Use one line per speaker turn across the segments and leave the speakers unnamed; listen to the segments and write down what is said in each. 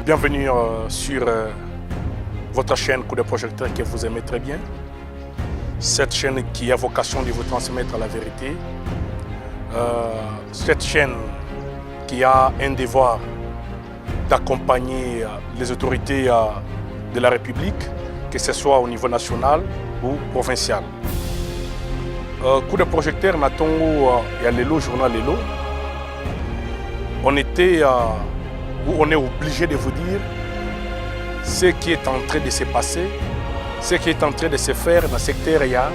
Bienvenue sur votre chaîne Coup de projecteur que vous aimez très bien. Cette chaîne qui a vocation de vous transmettre la vérité. Cette chaîne qui a un devoir d'accompagner les autorités de la République, que ce soit au niveau national ou provincial. Coup de projecteur, Natongo et Lelo, journal Lelo, on était où on est obligé de vous dire ce qui est en train de se passer, ce qui est en train de se faire dans le secteur, il y a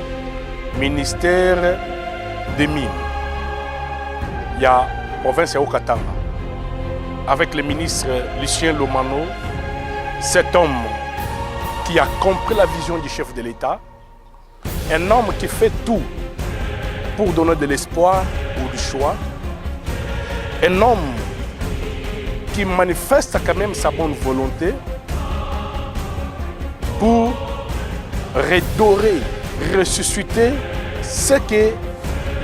ministère des Mines, il y a province de Okatanga, avec le ministre Lucien Lomano, cet homme qui a compris la vision du chef de l'État, un homme qui fait tout pour donner de l'espoir ou du choix, un homme qui manifeste quand même sa bonne volonté pour redorer, ressusciter ce que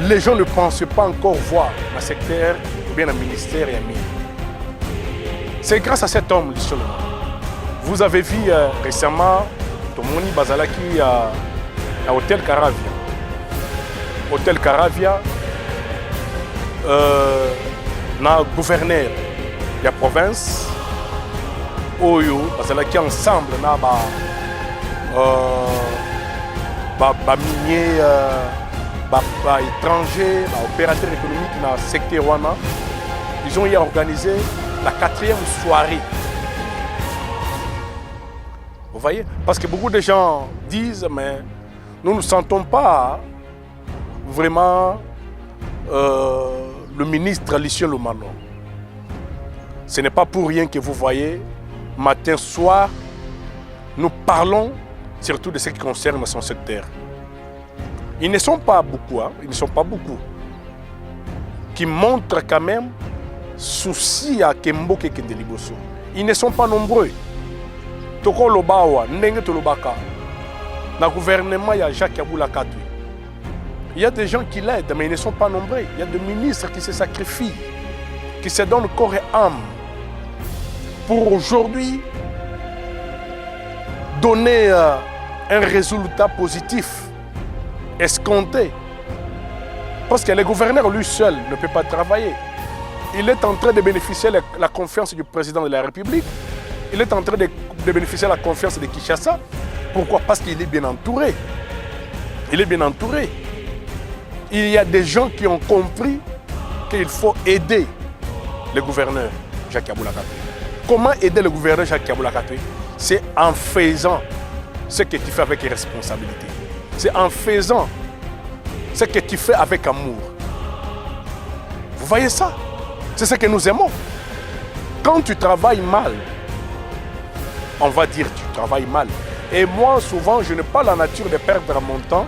les gens ne pensent pas encore voir dans le secteur ou bien dans le ministère et à Mine. C'est grâce à cet homme, Lucien Lomano. Vous avez vu récemment Tomoni Bazalaki à Hôtel Caravia. Hôtel Caravia, na gouverneur de la province, Oyo, Bazalaki ensemble, na minier, étranger, opérateur économique dans le secteur Wana. Ils ont organisé la 4e soirée. Vous voyez? Parce que beaucoup de gens disent, mais nous ne sentons pas vraiment le ministre Lucien Lomano. Ce n'est pas pour rien que vous voyez, matin, soir, nous parlons surtout de ce qui concerne son secteur. Ils ne sont pas beaucoup, ils ne sont pas beaucoup, qui montrent quand même souci à Kemboke Kendeliboso. Ils ne sont pas nombreux. Toko Lobawa, Nenge Tolobaka. Dans le gouvernement, il y a Jacques Yaboula Katui. Il y a des gens qui l'aident, mais ils ne sont pas nombreux. Il y a des ministres qui se sacrifient, qui se donnent corps et âme pour aujourd'hui donner un résultat positif, escompté. Parce que le gouverneur lui seul ne peut pas travailler. Il est en train de bénéficier de la confiance du président de la République. Il est en train de bénéficier de la confiance de Kinshasa. Pourquoi? Parce qu'il est bien entouré. Il est bien entouré. Il y a des gens qui ont compris qu'il faut aider le gouverneur Jacques Yaboula Katui. Comment aider le gouverneur Jacques Yaboula Katui? C'est en faisant ce que tu fais avec responsabilité. C'est en faisant ce que tu fais avec amour. Vous voyez ça? C'est ce que nous aimons. Quand tu travailles mal, on va dire que tu travailles mal. Et moi, souvent, je n'ai pas la nature de perdre mon temps,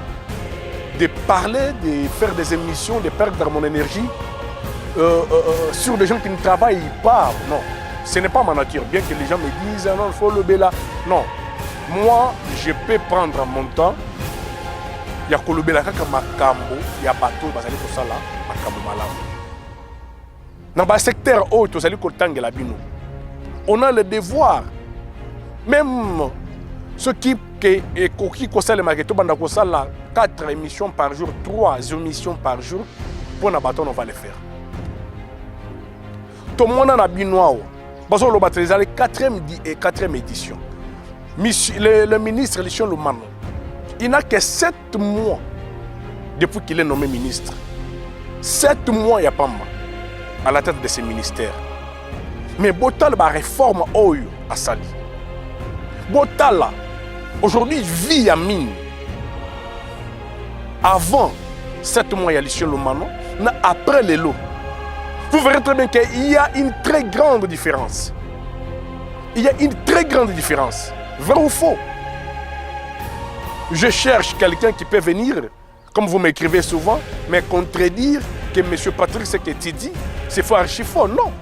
de parler, de faire des émissions, de perdre mon énergie sur des gens qui ne travaillent pas. Non, ce n'est pas ma nature. Bien que les gens me disent, non, il faut le béla. Non, moi, je peux prendre mon temps. Il y a le béla kaka makambo, il y a bateau, basali ko sala makambo malamu. Dans le secteur haut, on a le devoir, même ceux qui concernent le marketing, on a 4 émissions par jour, 3 émissions par jour, pour nous bâton, on va les faire. Tout le monde a binois, parce qu'on a la 4e édition. Le ministre Lucien Lomano, il n'a que 7 mois depuis qu'il est nommé ministre. 7 mois, il n'y a pas mal à la tête de ces ministères. Mais Botal la réforme Oyo à Sali. Botal aujourd'hui vit à Mine. Avant 7 mois, il y a Lucien Lomano. Après les lots. Vous verrez très bien qu'il y a une très grande différence. Il y a une très grande différence. Vrai ou faux? Je cherche quelqu'un qui peut venir, comme vous m'écrivez souvent, mais contredire que M. Patrick, ce que tu dis, c'est faux, archi faux. Non.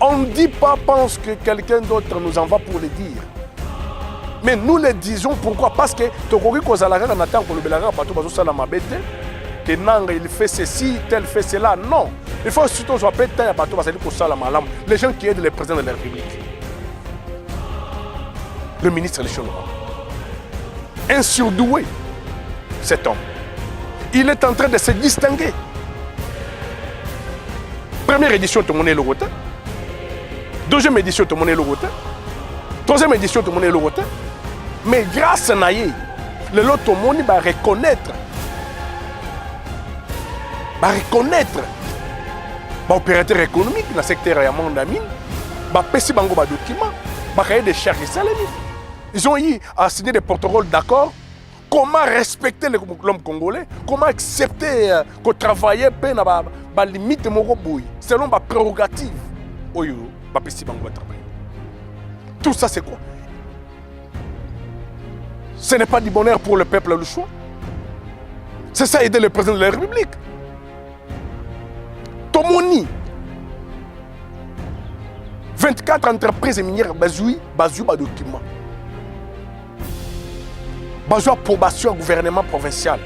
On ne dit pas, pense que quelqu'un d'autre nous en va pour le dire. Mais nous le disons pourquoi? Parce que que Nanga il fait ceci, tel fait cela. Non. Il faut surtout appeler les gens qui aident le président de la République. Le ministre Lucien Lomama. Un surdoué, cet homme. Il est en train de se distinguer. Première édition, tout le monde est le rotin. Deuxième édition, tout le monde est le rotin. Troisième édition, tout le monde est le rotin. Mais grâce à Naye, le lot, tout le monde va reconnaître. L'opérateur économique dans le secteur de la mine, ils ont eu à signer des protocoles d'accord. Comment respecter l'homme congolais, comment accepter qu'on travaille dans les limites selon ma prérogative. Tout ça, c'est quoi? Ce n'est pas du bonheur pour le peuple le choix. C'est ça aider le président de la République. Tomoni, 24 entreprises minières bazouillent documents. Bazou approbation au gouvernement provincial.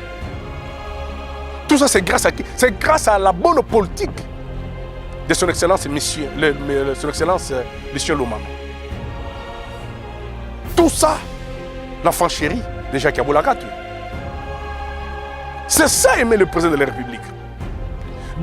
Tout ça, c'est grâce à qui? C'est grâce à la bonne politique de son Excellence Lucien Lomama. Tout ça, l'enfant chéri de Jacques Aboulakatu. C'est ça aimer le président de la République.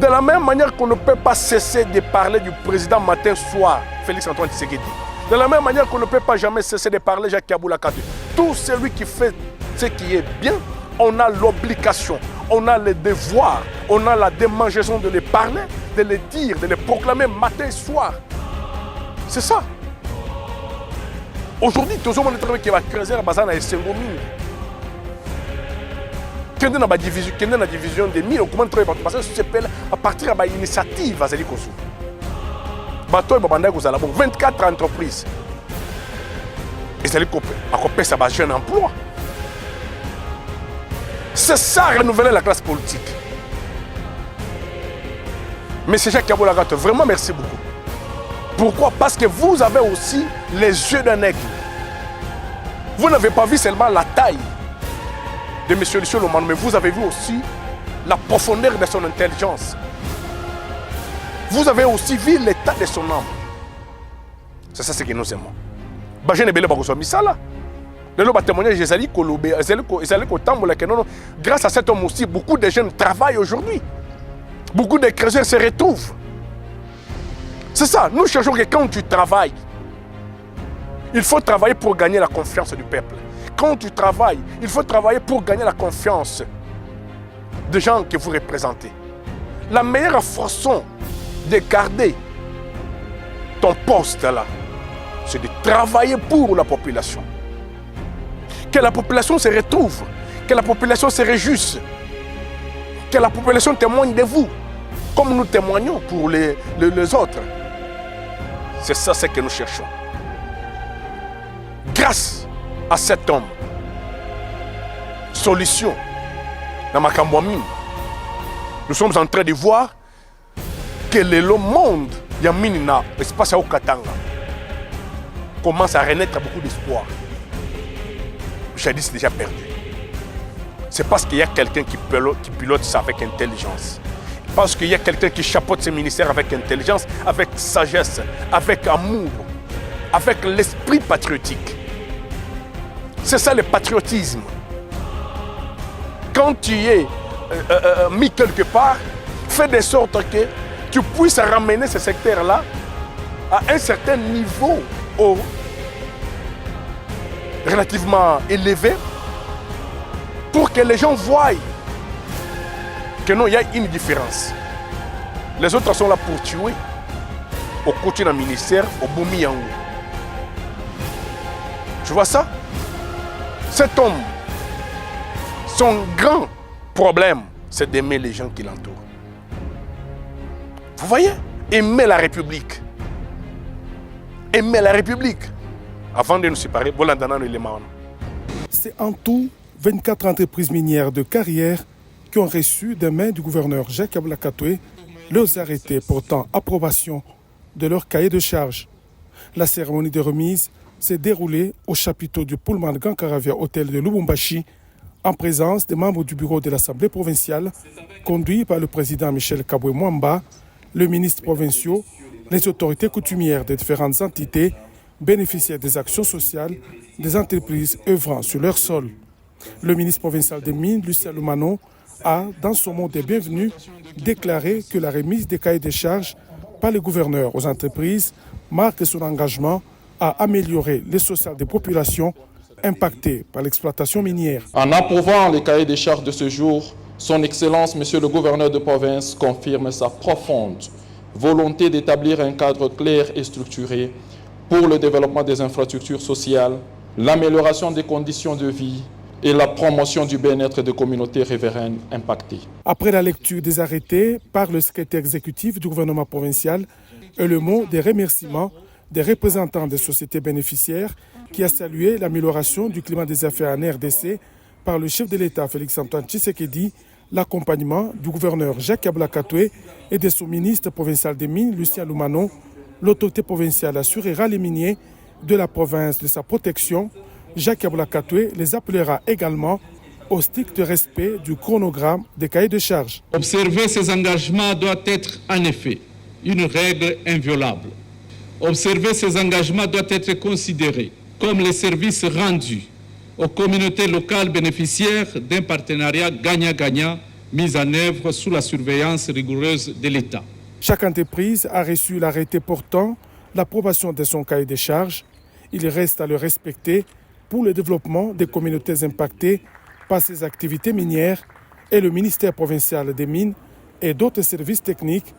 De la même manière qu'on ne peut pas cesser de parler du président matin-soir, Félix-Antoine Tshisekedi. De la même manière qu'on ne peut pas jamais cesser de parler de Jacques Aboulakatu. Tout celui qui fait ce qui est bien, on a l'obligation, on a le devoir, on a la démangeaison de les parler, de les dire, de les proclamer matin et soir. C'est ça. Aujourd'hui, tout le monde est qui va creuser la bazar et Sengomine. Quand on a la division des mines, comment travailler parce que c'est à partir de l'initiative à Zéli Kosu. Bateau et Babanda Gozala, 24 entreprises. Et Zéli Kopé, à Kopé, ça va jeune emploi. C'est ça, renouveler la classe politique. Mais c'est Jacques Aboulakatu, vraiment merci beaucoup. Pourquoi? Parce que vous avez aussi les yeux d'un aigle. Vous n'avez pas vu seulement la taille de M. Lucien Lomama, mais vous avez vu aussi la profondeur de son intelligence. Vous avez aussi vu l'état de son âme. C'est ça ce que nous aimons. Grâce à cet homme aussi, beaucoup de jeunes travaillent aujourd'hui. Beaucoup de créateurs se retrouvent. C'est ça, nous cherchons que quand tu travailles, il faut travailler pour gagner la confiance du peuple. Quand tu travailles, il faut travailler pour gagner la confiance des gens que vous représentez. La meilleure façon de garder ton poste là, c'est de travailler pour la population. Que la population se retrouve, que la population se réjouisse, que la population témoigne de vous, comme nous témoignons pour les autres. C'est ça ce que nous cherchons. Grâce à cet homme, solution dans Makambouamine, nous sommes en train de voir que le monde, Yamina, l'espace à Okatanga, commence à renaître beaucoup d'espoir. Jadis, c'est déjà perdu. C'est parce qu'il y a quelqu'un qui pilote ça avec intelligence. Parce qu'il y a quelqu'un qui chapeaute ce ministère avec intelligence, avec sagesse, avec amour, avec l'esprit patriotique. C'est ça le patriotisme. Quand tu es mis quelque part, fais de sorte que tu puisses ramener ce secteur-là à un certain niveau relativement élevé pour que les gens voient que non, il y a une différence. Les autres sont là pour tuer au côté d'un ministère, au Boumi Yango. Tu vois ça? Cet homme, son grand problème, c'est d'aimer les gens qui l'entourent. Vous voyez? Aimer la République. Aimer la République. Avant de nous séparer,
c'est en tout 24 entreprises minières de carrière qui ont reçu des mains du gouverneur Jacques Aboulakatu leurs arrêtés portant approbation de leur cahier de charges. La cérémonie de remise s'est déroulée au chapiteau du Pullman Grand Caravia Hôtel de Lubumbashi en présence des membres du bureau de l'Assemblée provinciale conduit par le président Michel Kabwe Mwamba, Les ministres provinciaux, les autorités coutumières des différentes entités bénéficiaient des actions sociales des entreprises œuvrant sur leur sol. Le ministre provincial des Mines, Lucien Lumano, a, dans son mot de bienvenue, déclaré que la remise des cahiers des charges par le gouverneur aux entreprises marque son engagement à améliorer le social des populations impactées par l'exploitation minière.
En approuvant les cahiers des charges de ce jour, Son Excellence, Monsieur le gouverneur de province, confirme sa profonde volonté d'établir un cadre clair et structuré pour le développement des infrastructures sociales, l'amélioration des conditions de vie et la promotion du bien-être des communautés riveraines impactées.
Après la lecture des arrêtés par le secrétaire exécutif du gouvernement provincial et le mot des remerciements des représentants des sociétés bénéficiaires qui a salué l'amélioration du climat des affaires en RDC par le chef de l'État Félix-Antoine Tshisekedi, l'accompagnement du gouverneur Jacques Kabula-Katoué et de son ministre provincial des Mines, Lucien Lumano, l'autorité provinciale assurera les miniers de la province de sa protection. Jacques Kabula-Katoué les appellera également au strict respect du chronogramme des cahiers de charges.
Observer ces engagements doit être en effet une règle inviolable. Observer ces engagements doit être considéré comme les services rendus aux communautés locales bénéficiaires d'un partenariat gagnant-gagnant mis en œuvre sous la surveillance rigoureuse de l'État.
Chaque entreprise a reçu l'arrêté portant l'approbation de son cahier de charges. Il reste à le respecter pour le développement des communautés impactées par ces activités minières et le ministère provincial des Mines et d'autres services techniques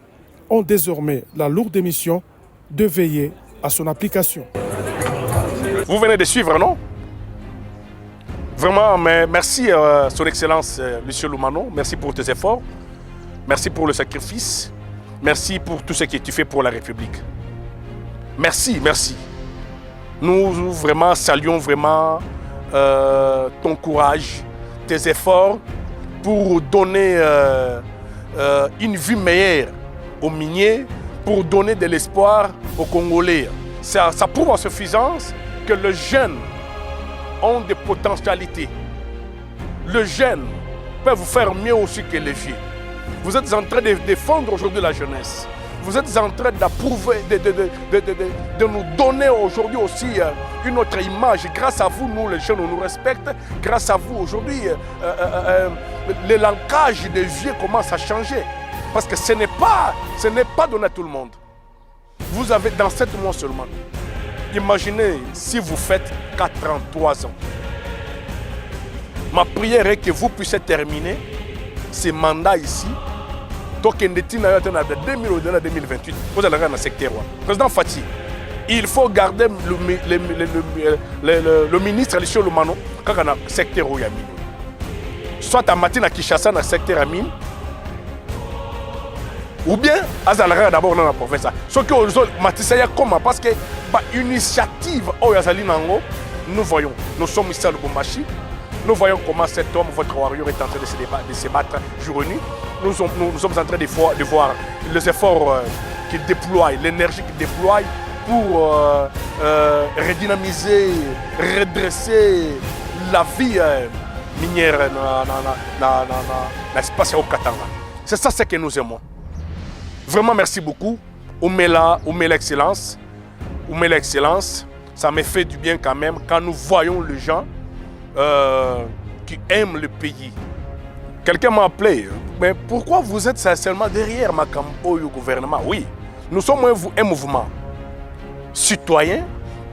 ont désormais la lourde mission de veiller à son application.
Vous venez de suivre, non? Vraiment, mais merci, Son Excellence, Monsieur Lumano. Merci pour tes efforts. Merci pour le sacrifice. Merci pour tout ce que tu fais pour la République. Merci, merci. Nous vraiment saluons vraiment ton courage, tes efforts pour donner une vie meilleure aux miniers, pour donner de l'espoir aux Congolais. Ça prouve en suffisance que les jeunes ont des potentialités. Les jeunes peuvent faire mieux aussi que les vieux. Vous êtes en train de défendre aujourd'hui la jeunesse. Vous êtes en train d'approuver, de nous donner aujourd'hui aussi une autre image. Grâce à vous, nous les jeunes, on nous respecte. Grâce à vous, aujourd'hui, le langage des vieux commence à changer. Parce que ce n'est pas donné à tout le monde. Vous avez dans 7 mois seulement. Imaginez si vous faites 83 ans. Ma prière est que vous puissiez terminer ce mandat ici. Donc, en 2028, vous allez dans le secteur. Président Fati, il faut garder le ministre Lucien Lumano dans le secteur. Soit à Matin à Kinshasa dans le secteur Amine, ou bien à Zalaga d'abord dans la province. Ce que Matissaya comment parce que l'initiative nous voyons, nous sommes ici à Lubumbashi, nous voyons comment cet homme, votre warrior, est en train de se battre jour et nuit. Nous sommes en train de voir les efforts qu'il déploie, l'énergie qu'il déploie pour redynamiser, redresser la vie minière dans l'espace au Katanga. C'est ça ce que nous aimons. Vraiment, merci beaucoup. Oumela Excellence. Oumela Excellence, ça me fait du bien quand même quand nous voyons les gens qui aiment le pays. Quelqu'un m'a appelé, mais pourquoi vous êtes seulement derrière Makambo au gouvernement? Oui, nous sommes un mouvement citoyen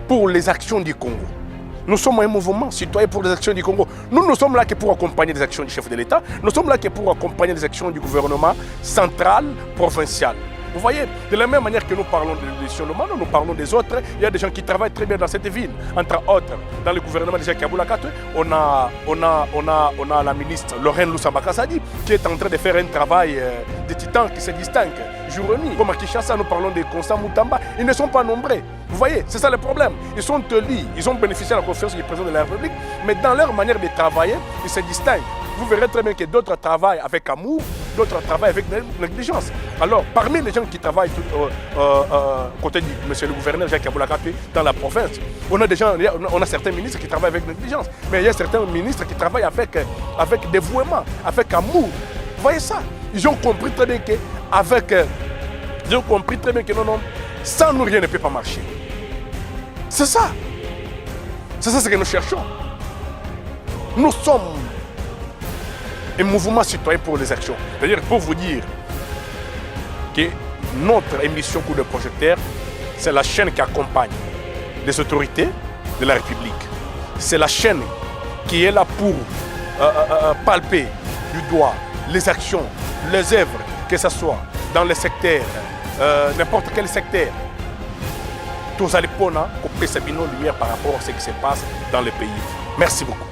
pour les actions du Congo. Nous sommes un mouvement citoyen pour les actions du Congo. Nous ne sommes là que pour accompagner les actions du chef de l'État. Nous sommes là que pour accompagner les actions du gouvernement central, provincial. Vous voyez, de la même manière que nous parlons de Lucien Lumano, nous parlons des autres. Il y a des gens qui travaillent très bien dans cette ville. Entre autres, dans le gouvernement de Jacques Kabula-Katoué, on a la ministre Lorraine Lusamba-Kasadi qui est en train de faire un travail de titan qui se distingue jour et nuit. Comme à Kinshasa, nous parlons de Constant Moutamba. Ils ne sont pas nombreux. Vous voyez, c'est ça le problème. Ils sont élus, ils ont bénéficié de la confiance du président de la République, mais dans leur manière de travailler, ils se distinguent. Vous verrez très bien que d'autres travaillent avec amour, d'autres travaillent avec négligence. Alors, parmi les gens qui travaillent côté du monsieur le gouverneur Jacques Kabula-Katoué dans la province, on a certains ministres qui travaillent avec négligence, mais il y a certains ministres qui travaillent avec dévouement, avec amour. Vous voyez ça? Ils ont compris très bien qu'avec Ils ont compris très bien que non, sans nous, rien ne peut pas marcher. C'est ça. C'est ça ce que nous cherchons. Nous sommes un mouvement citoyen pour les actions. C'est-à-dire, pour vous dire que notre émission Coup de projecteur, c'est la chaîne qui accompagne les autorités de la République. C'est la chaîne qui est là pour palper du doigt les actions, les œuvres, que ce soit dans le secteur, n'importe quel secteur. Tous les pona, couper Sabino lumière par rapport à ce qui se passe dans le pays. Merci beaucoup.